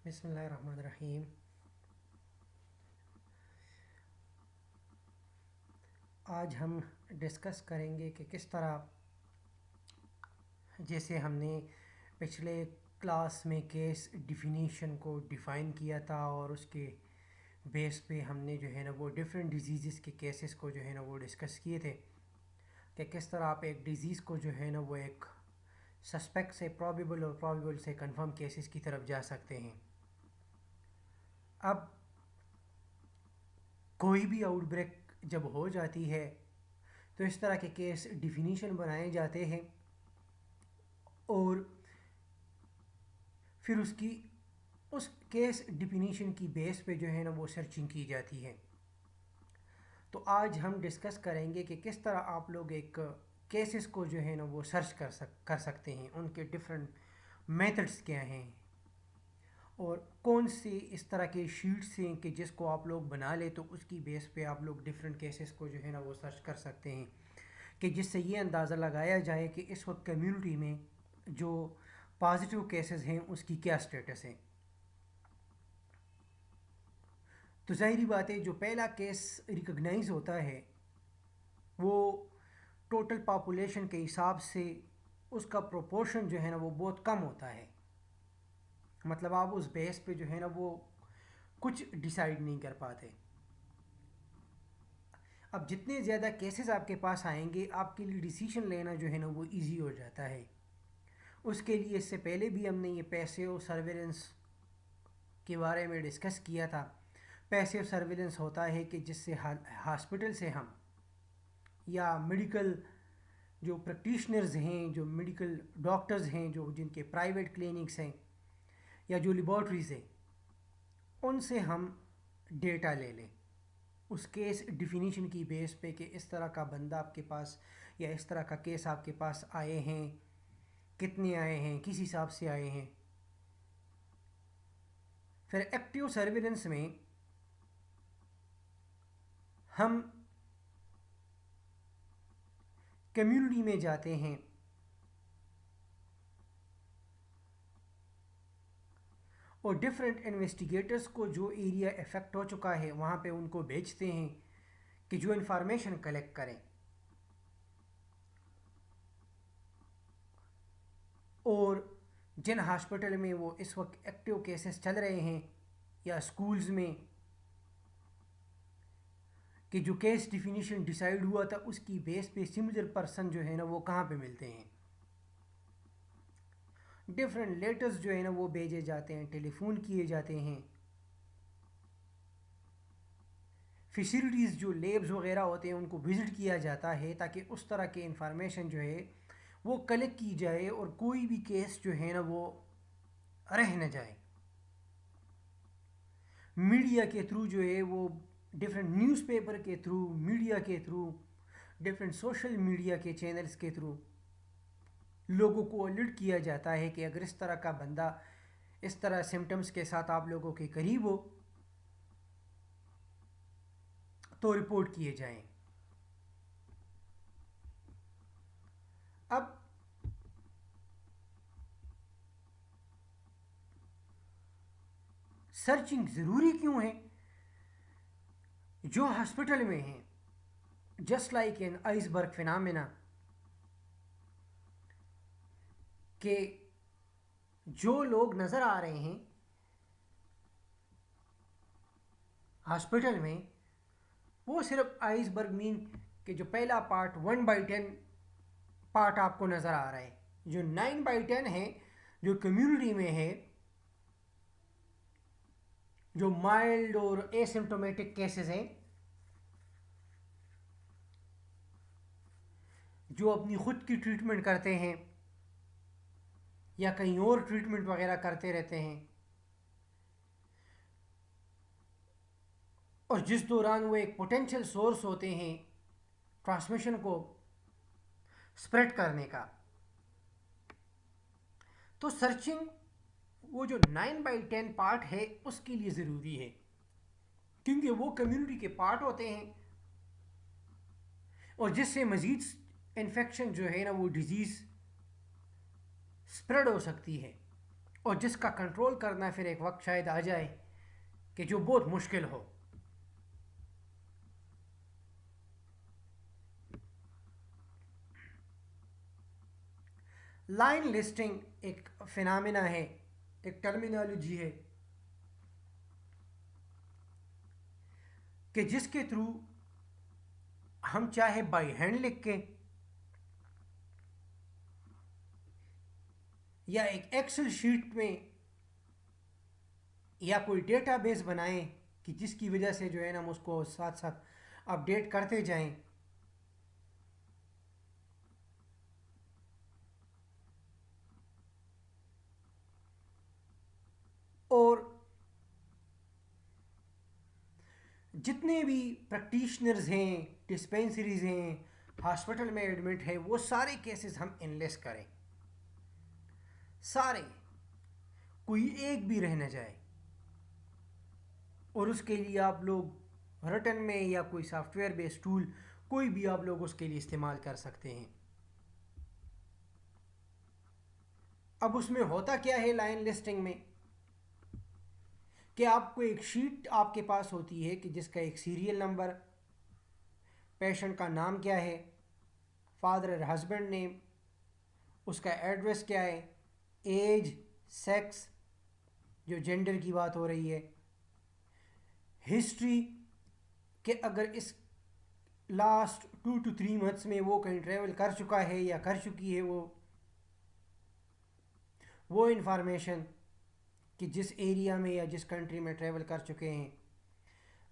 بسم اللہ الرحمن الرحیم۔ آج ہم ڈسکس کریں گے کہ کس طرح، جیسے ہم نے پچھلے کلاس میں کیس ڈیفینیشن کو ڈیفائن کیا تھا اور اس کے بیس پہ ہم نے جو ہے نا وہ ڈفرینٹ ڈیزیزز کے کیسز کو جو ہے نا وہ ڈسکس کیے تھے کہ کس طرح آپ ایک ڈیزیز کو جو ہے نا وہ ایک سسپیکٹ سے پرابیبل اور پرابیبل سے کنفرم کیسز کی طرف جا سکتے ہیں۔ اب کوئی بھی آؤٹ بریک جب ہو جاتی ہے تو اس طرح کے کیس ڈیفینیشن بنائے جاتے ہیں اور پھر اس کیس ڈیفینیشن کی بیس پہ جو ہے نا وہ سرچنگ کی جاتی ہے۔ تو آج ہم ڈسکس کریں گے کہ کس طرح آپ لوگ ایک کیسز کو جو ہے نا وہ سرچ کر سکتے ہیں، ان کے ڈفرینٹ میتھڈس کیا ہیں اور کون سی اس طرح کے شیٹس ہیں کہ جس کو آپ لوگ بنا لے تو اس کی بیس پہ آپ لوگ ڈفرینٹ کیسز کو جو ہے نا وہ سرچ کر سکتے ہیں کہ جس سے یہ اندازہ لگایا جائے کہ اس وقت کمیونٹی میں جو پازیٹیو کیسز ہیں اس کی کیا سٹیٹس ہے۔ تو ظاہری بات ہے جو پہلا کیس ریکگنائز ہوتا ہے وہ ٹوٹل پاپولیشن کے حساب سے اس کا پروپورشن جو ہے نا وہ بہت کم ہوتا ہے، مطلب آپ اس بیس پہ جو ہے نا وہ کچھ ڈیسائیڈ نہیں کر پاتے۔ اب جتنے زیادہ کیسز آپ کے پاس آئیں گے آپ کے لیے ڈیسیشن لینا جو ہے نا وہ ایزی ہو جاتا ہے۔ اس کے لیے اس سے پہلے بھی ہم نے یہ پیسیو سرویلنس کے بارے میں ڈسکس کیا تھا۔ پیسیو سرویلنس ہوتا ہے کہ جس سے ہاسپٹل سے ہم یا میڈیکل جو پریکٹیشنرز ہیں، جو میڈیکل ڈاکٹرز ہیں، جو جن کے پرائیویٹ کلینکس ہیں یا جو لیبارٹریز ہیں، ان سے ہم ڈیٹا لے لیں اس کیس ڈیفینیشن کی بیس پہ کہ اس طرح کا بندہ آپ کے پاس یا اس طرح کا کیس آپ کے پاس آئے ہیں، کتنے آئے ہیں، کس حساب سے آئے ہیں۔ پھر ایکٹیو سرویلنس میں ہم کمیونٹی میں جاتے ہیں اور ڈفرینٹ انویسٹیگیٹرز کو جو ایریا افیکٹ ہو چکا ہے وہاں پہ ان کو بھیجتے ہیں کہ جو انفارمیشن کلیکٹ کریں، اور جن ہاسپٹل میں وہ اس وقت ایکٹیو کیسز چل رہے ہیں یا اسکولز میں کہ جو کیس ڈیفینیشن ڈیسائیڈ ہوا تھا اس کی بیس پہ سملر پرسن جو ہے نا وہ کہاں پہ ملتے ہیں۔ ڈفرینٹ لیٹرز جو ہے نا وہ بھیجے جاتے ہیں، ٹیلی فون کیے جاتے ہیں، فیسلٹیز جو لیبز وغیرہ ہوتے ہیں ان کو وزٹ کیا جاتا ہے تاکہ اس طرح کے انفارمیشن جو ہے وہ کلیکٹ کی جائے اور کوئی بھی کیس جو ہے نا وہ رہ نہ جائے۔ میڈیا کے تھرو جو ہے وہ ڈفرینٹ نیوز پیپر کے تھرو، میڈیا کے تھرو، ڈفرینٹ سوشل میڈیا کے چینلز کے تھرو لوگوں کو الرٹ کیا جاتا ہے کہ اگر اس طرح کا بندہ اس طرح سمٹمز کے ساتھ آپ لوگوں کے قریب ہو تو رپورٹ کیے جائیں۔ اب سرچنگ ضروری کیوں ہے؟ جو ہاسپٹل میں ہیں جسٹ لائک این آئس برگ فینامنا کہ جو لوگ نظر آ رہے ہیں ہاسپٹل میں وہ صرف آئس برگ مین کہ جو پہلا پارٹ 1/10 پارٹ آپ کو نظر آ رہا ہے، جو 9/10 ہے جو کمیونٹی میں ہے، جو مائلڈ اور ایسمٹومیٹک کیسز ہیں، جو اپنی خود کی ٹریٹمنٹ کرتے ہیں یا کہیں اور ٹریٹمنٹ وغیرہ کرتے رہتے ہیں اور جس دوران وہ ایک پوٹینشیل سورس ہوتے ہیں ٹرانسمیشن کو اسپریڈ کرنے کا، تو سرچنگ وہ جو 9/10 پارٹ ہے اس کے لیے ضروری ہے کیونکہ وہ کمیونٹی کے پارٹ ہوتے ہیں اور جس سے مزید انفیکشن جو ہے نا وہ ڈیزیز اسپریڈ ہو سکتی ہے اور جس کا کنٹرول کرنا پھر ایک وقت شاید آ جائے کہ جو بہت مشکل ہو. لائن لسٹنگ ایک فنامنا ہے، ایک ٹرمینالوجی ہے کہ جس کے تھرو ہم چاہے بائی ہینڈ لکھ کے یا ایک ایکسل شیٹ میں یا کوئی ڈیٹا بیس بنائیں کہ جس کی وجہ سے جو ہے نا ہم اس کو ساتھ ساتھ اپڈیٹ کرتے جائیں. اور جتنے بھی پریکٹیشنرز ہیں، ڈسپینسریز ہیں، ہاسپٹل میں ایڈمٹ ہے، وہ سارے کیسز ہم انلیسٹ کریں، سارے، کوئی ایک بھی رہ نہ جائے. اور اس کے لیے آپ لوگ رٹن میں یا کوئی سافٹ ویئر بیس ٹول کوئی بھی آپ لوگ اس کے لیے استعمال کر سکتے ہیں. اب اس میں ہوتا کیا ہے لائن لسٹنگ میں کہ آپ کو ایک شیٹ آپ کے پاس ہوتی ہے کہ جس کا ایک سیریل نمبر، پیشنٹ کا نام کیا ہے، فادر اور ہسبینڈ نیم، اس کا ایڈریس کیا ہے، ایج، سیکس، جو جینڈر کی بات ہو رہی ہے، ہسٹری کہ اگر اس لاسٹ 2 to 3 months میں وہ کہیں ٹریول کر چکا ہے یا کر چکی ہے، وہ انفارمیشن کہ جس ایریا میں یا جس کنٹری میں ٹریول کر چکے ہیں،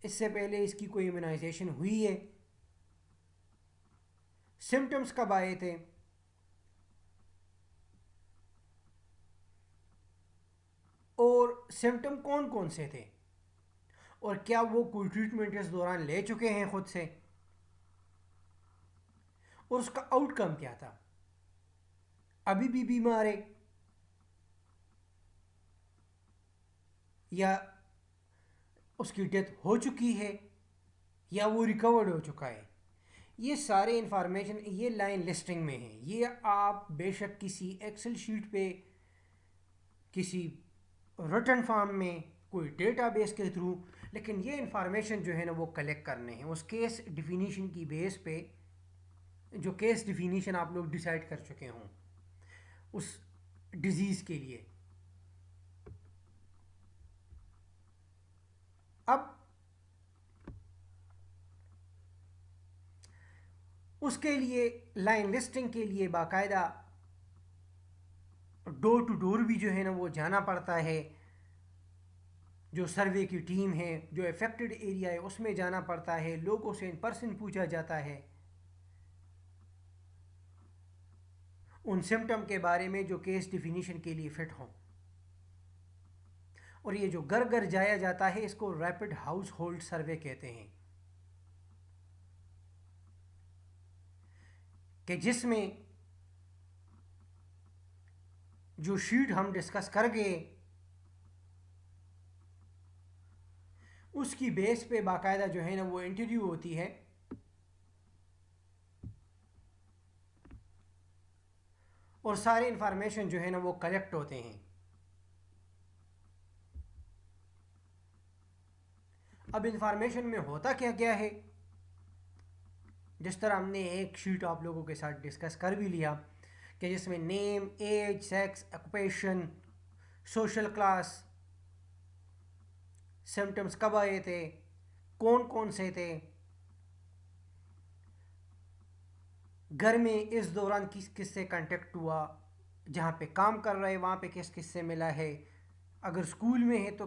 اس سے پہلے اس کی کوئی امیونائزیشن ہوئی ہے، سمٹمز کب آئے تھے، اور سمٹم کون کون سے تھے، اور کیا وہ کوئی ٹریٹمنٹ اس دوران لے چکے ہیں خود سے، اور اس کا آؤٹ کم کیا تھا، ابھی بھی بیمار ہے یا اس کی ڈیتھ ہو چکی ہے یا وہ ریکورڈ ہو چکا ہے. یہ سارے انفارمیشن یہ لائن لسٹنگ میں ہیں. یہ آپ بے شک کسی ایکسل شیٹ پہ، کسی رٹن فارم میں، کوئی ڈیٹا بیس کے تھرو، لیکن یہ انفارمیشن جو ہے نا وہ کلیکٹ کرنے ہیں اس کیس ڈیفینیشن کی بیس پہ، جو کیس ڈیفینیشن آپ لوگ ڈیسائیڈ کر چکے ہوں اس ڈیزیز کے لیے. اب اس کے لیے لائن لسٹنگ کے لیے باقاعدہ ڈور ٹو ڈور بھی جو ہے نا وہ جانا پڑتا ہے، جو سروے کی ٹیم ہے، جو افیکٹڈ ایریا ہے اس میں جانا پڑتا ہے، لوگوں سے ان پرسن پوچھا جاتا ہے ان سمٹم کے بارے میں جو کیس ڈیفینیشن کے لیے فٹ ہوں. اور یہ جو گھر گھر جایا جاتا ہے اس کو ریپڈ ہاؤس ہولڈ سروے کہتے ہیں، کہ جس میں جو شیٹ ہم ڈسکس کر گئے اس کی بیس پہ باقاعدہ جو ہے نا وہ انٹرویو ہوتی ہے، اور سارے انفارمیشن جو ہے نا وہ کلیکٹ ہوتے ہیں. اب انفارمیشن میں ہوتا کیا کیا ہے، جس طرح ہم نے ایک شیٹ آپ لوگوں کے ساتھ ڈسکس کر بھی لیا کہ جس میں name, age, sex, occupation, social class, symptoms کب آئے تھے، کون کون سے تھے، گھر میں اس دوران کس کس سے کانٹیکٹ ہوا، جہاں پہ کام کر رہے وہاں پہ کس کس سے ملا ہے، اگر اسکول میں ہے تو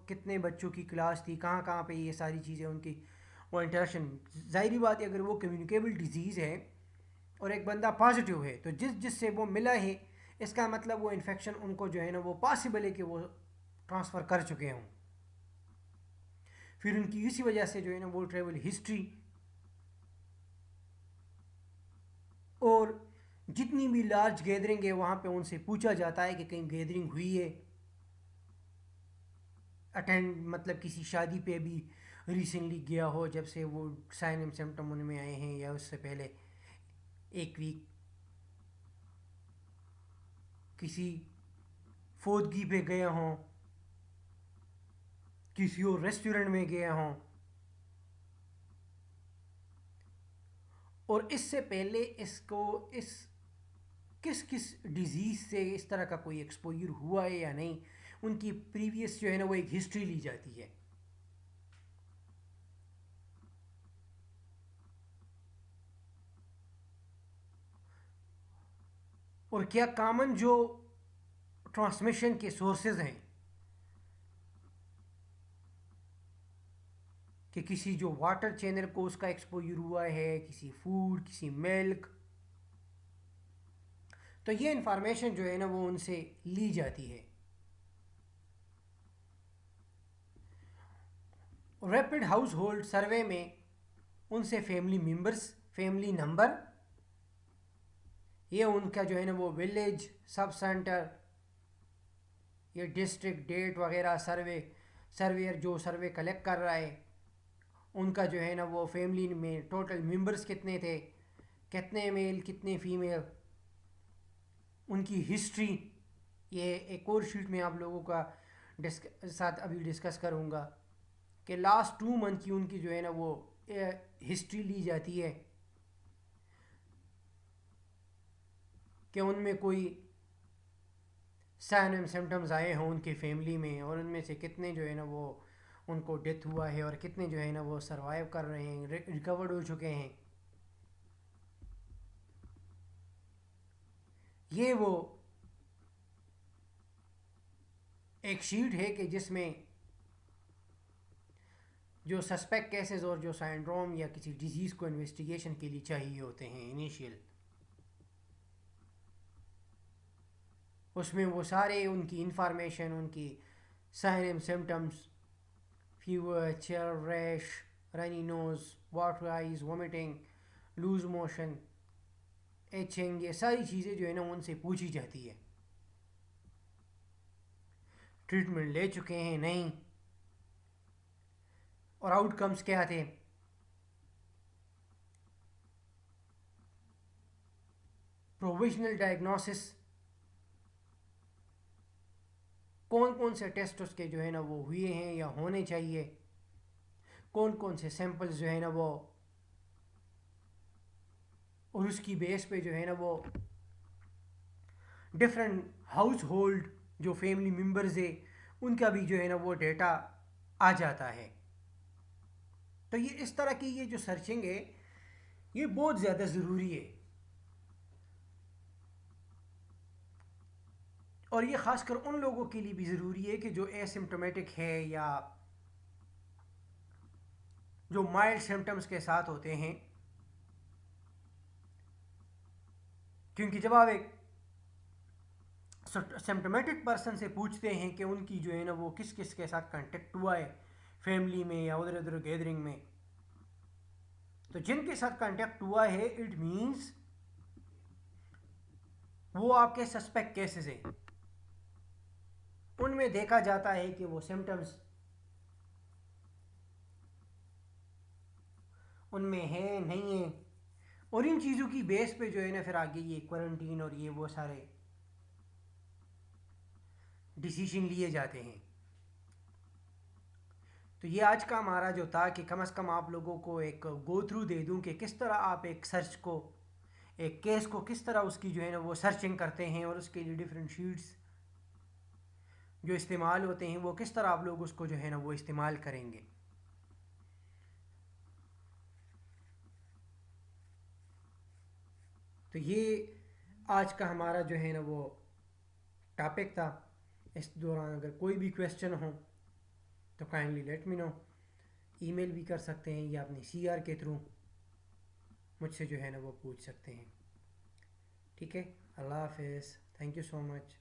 کتنے بچوں کی کلاس تھی، کہاں کہاں پہ یہ ساری چیزیں ان کی وہ انٹریکشن. ظاہری بات ہے اگر وہ کمیونیکیبل ڈیزیز ہے اور ایک بندہ پازیٹیو ہے تو جس جس سے وہ ملا ہے اس کا مطلب وہ انفیکشن ان کو جو ہے نا وہ پاسبل ہے کہ وہ ٹرانسفر کر چکے ہوں. پھر ان کی اسی وجہ سے جو ہے نا وہ ٹریول ہسٹری اور جتنی بھی لارج گیدرنگ ہے وہاں پہ ان سے پوچھا جاتا ہے کہ کہیں گیدرنگ ہوئی ہے اٹینڈ، مطلب کسی شادی پہ بھی ریسنٹلی گیا ہو جب سے وہ سائن اینڈ سمٹم ان میں آئے ہیں، یا اس سے پہلے ایک ویک کسی فوتگی پہ گئے ہوں، کسی اور ریسٹورنٹ میں گئے ہوں، اور اس سے پہلے اس کو کس ڈیزیز سے اس طرح کا کوئی ایکسپوجر ہوا ہے یا نہیں، ان کی پریویس جو ہے نا وہ ایک ہسٹری لی جاتی ہے. اور کیا کامن جو ٹرانسمیشن کے سورسز ہیں کہ کسی جو واٹر چینل کو اس کا ایکسپوجر ہوا ہے، کسی فوڈ، کسی ملک، تو یہ انفارمیشن جو ہے نا وہ ان سے لی جاتی ہے. ریپڈ ہاؤس ہولڈ سروے میں ان سے فیملی ممبرس، فیملی نمبر، یہ ان کا جو ہے نا وہ ولیج، سب سینٹر، یہ ڈسٹرکٹ، ڈیٹ وغیرہ، سرویئر جو سروے کلیکٹ کر رہا ہے ان کا جو ہے نا وہ فیملی میں ٹوٹل ممبرس کتنے تھے، کتنے میل کتنے فیمیل، ان کی ہسٹری. یہ ایک اور شیٹ میں آپ لوگوں کا ساتھ ابھی ڈسکس کروں گا کہ لاسٹ 2 منتھ کی ان کی جو ہے نا وہ ہسٹری لی جاتی ہے کہ ان میں کوئی سائن اینڈ سمٹمز آئے ہوں ان کی فیملی میں، اور ان میں سے کتنے جو ہے نا وہ ان کو ڈیتھ ہوا ہے اور کتنے جو ہے نا وہ سروائیو کر رہے ہیں، ریکورڈ ہو چکے ہیں. یہ وہ ایک شیٹ ہے کہ جس میں جو سسپیکٹ کیسز اور جو سائنڈروم یا کسی ڈیزیز کو انویسٹیگیشن کے لیے چاہیے ہوتے ہیں انیشیل، اس میں وہ سارے ان کی انفارمیشن، ان کی sign and symptoms, fever, chill, rash, runny nose, water eyes, vomiting, loose motion, itching, یہ ساری چیزیں جو ہے نا ان سے پوچھی جاتی ہے. ٹریٹمنٹ لے چکے ہیں نہیں، اور آؤٹ کمز کیا تھے. پروویژنل ڈائگنوسس، کون کون سے ٹیسٹ اس کے جو ہے نا وہ ہوئے ہیں یا ہونے چاہیے، کون کون سے سیمپلز جو ہے نا وہ، اور اس کی بیس پہ جو ہے نا وہ ڈفرینٹ ہاؤس ہولڈ جو فیملی ممبرز ہے ان کا بھی جو ہے نا وہ ڈیٹا آ جاتا ہے. تو یہ اس طرح کی یہ جو سرچنگ ہے یہ بہت زیادہ ضروری ہے، اور یہ خاص کر ان لوگوں کے لیے بھی ضروری ہے کہ جو ایسمپٹومیٹک ہے یا جو مائلڈ سمٹمز کے ساتھ ہوتے ہیں. کیونکہ جب آپ ایک سمپٹومیٹک پرسن سے پوچھتے ہیں کہ ان کی جو ہے نا وہ کس کس کے ساتھ کانٹیکٹ ہوا ہے فیملی میں یا ادھر ادھر گیدرنگ میں، تو جن کے ساتھ کانٹیکٹ ہوا ہے اٹ مینس وہ آپ کے سسپیکٹ کیسز ہیں. ان میں دیکھا جاتا ہے کہ وہ سمٹمز ان میں ہیں نہیں ہیں، اور ان چیزوں کی بیس پہ جو ہے نا پھر آگے یہ کوارنٹین اور یہ وہ سارے ڈیسیشن لیے جاتے ہیں. تو یہ آج کا ہمارا جو تھا کہ کم از کم آپ لوگوں کو ایک گو تھرو دے دوں کہ کس طرح آپ ایک سرچ کو، ایک کیس کو کس طرح اس کی جو ہے نا وہ سرچنگ کرتے ہیں، اور اس کے لیے ڈفرینٹ شیٹس جو استعمال ہوتے ہیں وہ کس طرح آپ لوگ اس کو جو ہے نا وہ استعمال کریں گے. تو یہ آج کا ہمارا جو ہے نا وہ ٹاپک تھا. اس دوران اگر کوئی بھی کویسچن ہو تو کائنڈلی لیٹ می نو، ای میل بھی کر سکتے ہیں یا اپنی سی آر کے تھرو مجھ سے جو ہے نا وہ پوچھ سکتے ہیں. ٹھیک ہے، اللہ حافظ، تھینک یو سو مچ.